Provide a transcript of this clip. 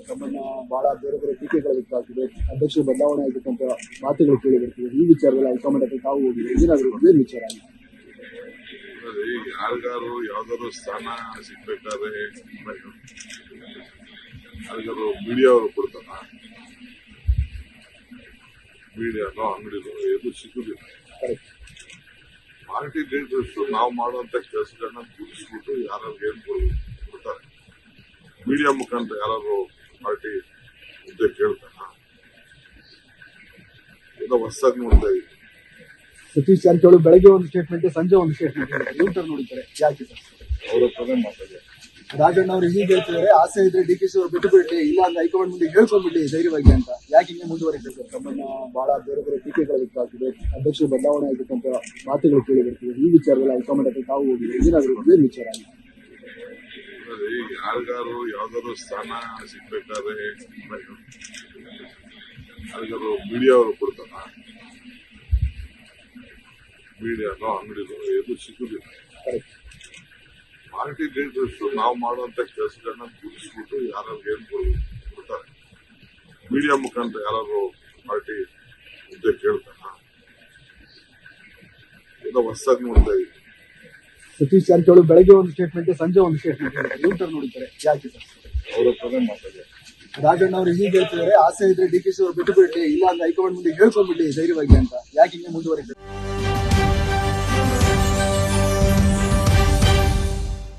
ತಮ್ಮನ್ನ ಬಹಳ ಬೇರೆ ಬೇರೆ ಟೀಕೆಗಳು ವ್ಯಕ್ತವಾಗ್ತಿದೆ. ಅಧ್ಯಕ್ಷರು ಬದಲಾವಣೆ ಆಗಿರ್ತಕ್ಕಂಥ ಮಾತುಗಳು ಕೇಳಿ ಬರ್ತಿದೆ. ಈ ವಿಚಾರದಲ್ಲಿ ಹೈಕಮಾಂಡ್ ಹತ್ರ ತಾವು ಹೋಗಿದೆ, ಏನಾದ್ರು ಏನ್ ವಿಚಾರ? ಯಾರಿಗಾರು ಯಾವ್ದಾದ್ರು ಸ್ಥಾನ ಸಿಗ್ಬೇಕಾದ್ರೆ ಯಾರಿಗಾರು ಮೀಡಿಯಾ ಅವರು ಕೊಡ್ತಾರ, ಮೀಡಿಯಾನೋ ಅಂಗಡಿನೋ ಎದು ಸಿಗುದಿಲ್ಲ. ಪಾರ್ಟಿ ಲೀಡರ್ಸ್ ನಾವು ಮಾಡುವಂತ ಕೆಲಸಗಳನ್ನ ಗುರುತಿಸ್ಬಿಟ್ಟು ಯಾರು ಏನ್ ಕೊಡ್ತಾರೆ. ಮೀಡಿಯಾ ಮುಖಾಂತರ ಯಾರು ಪಾರ್ಟಿ ಹುದ್ದೆ ಕೇಳ್ತಾರ, ಏನೋ ಹೊಸದಾಗಿ ನೋಡ್ತಾ ಇದ್ದೀವಿ. ಸತೀಶ್ ಜಾರಕಿಹೊಳಿ ಬೆಳಗ್ಗೆ ಒಂದು ಸ್ಟೇಟ್ಮೆಂಟ್, ಸಂಜೆ ಒಂದು ಸ್ಟೇಟ್ಮೆಂಟ್ ನೋಡಿದ್ದಾರೆ. ಯಾಕೆ ಸರ್? ಅವ್ರ ಹತ್ರನೇ ಮಾತಾಡಿ. ರಾಜಣ್ಣ ಅವರು ಹೀಗೆ ಹೇಳ್ತಿದ್ದಾರೆ, ಆಸೆ ಇದ್ರೆ ಡಿ.ಕೆ.ಶಿ ಅವರು ಬಿಟ್ಟು ಬಿಡ್ಲಿ, ಇಲ್ಲ ಅಂದ್ರೆ ಹೈಕಮಾಂಡ್ ಮುಂದೆ ಹೇಳ್ಕೊಂಡ್ಬಿಡ್ಲಿ ಧೈರ್ಯವಾಗಿ ಅಂತ. ಯಾಕೆ ಹಿಂಗೆ ಮುಂದುವರಿತಾರೆ ಸರ್? ತಮ್ಮನ್ನ ಬಹಳ ಬೇರೆ ಬೇರೆ ಟೀಕೆಗಳು ವ್ಯಕ್ತವಾಗ್ತಿದೆ. ಅಧ್ಯಕ್ಷರು ಬದಲಾವಣೆ ಆಗಿರ್ತಕ್ಕಂಥ ಮಾತುಗಳು ಕೇಳಿ ಬರ್ತಿದೆ. ಈ ವಿಚಾರದಲ್ಲಿ ಹೈಕಮಾಂಡ್ ಹತ್ರ ತಾವು ಹೋಗಿದೆ, ಏನಾದ್ರು ಏನ್ ವಿಚಾರ? ಯಾರಿಗಾರು ಯಾವ್ದಾದ್ರು ಸ್ಥಾನ ಸಿಗ್ಬೇಕಾದ್ರೆ ಯಾರಿಗಾರು ಮೀಡಿಯಾ ಅವರು ಕೊಡ್ತಾರ, ಮೀಡಿಯಾನೋ ಅಂಗಡಿನೋ ಎದು ಸಿಗುದಿಲ್ಲ. ಪಾರ್ಟಿ ಲೀಡರ್ಸ್ ನಾವು ಮಾಡುವಂತ ಕೆಲಸಗಳನ್ನ ಗುರುತಿಸ್ಬಿಟ್ಟು ಯಾರು ಏನ್ ಕೊಡ್ತಾರೆ. ಮೀಡಿಯಾ ಮುಖಾಂತರ ಯಾರು ಪಾರ್ಟಿ ಹುದ್ದೆ ಕೇಳ್ತಾರ, ಏನೋ ಹೊಸದಾಗಿ ನೋಡ್ತಾ ಇದ್ದೀವಿ. ಸತೀಶ್ ಜಾರಕಿಹೊಳಿ ಬೆಳಗ್ಗೆ ಒಂದು ಸ್ಟೇಟ್ಮೆಂಟ್, ಸಂಜೆ ಒಂದು ಸ್ಟೇಟ್ಮೆಂಟ್ ನೋಡಿದ್ದಾರೆ. ಯಾಕೆ ಸರ್? ಅವ್ರ ಹತ್ರನೇ ಮಾತಾಡಿ. ರಾಜಣ್ಣ ಅವರು ಹೀಗೆ ಹೇಳ್ತಿದ್ದಾರೆ, ಆಸೆ ಇದ್ರೆ ಡಿ.ಕೆ.ಶಿ ಅವರು ಬಿಟ್ಟು ಬಿಡ್ಲಿ, ಇಲ್ಲ ಅಂದ್ರೆ ಹೈಕಮಾಂಡ್ ಮುಂದೆ ಹೇಳ್ಕೊಂಡ್ಬಿಡ್ಲಿ ಧೈರ್ಯವಾಗಿ ಅಂತ. ಯಾಕೆ ಹಿಂಗೆ ಮುಂದುವರಿತಾರೆ?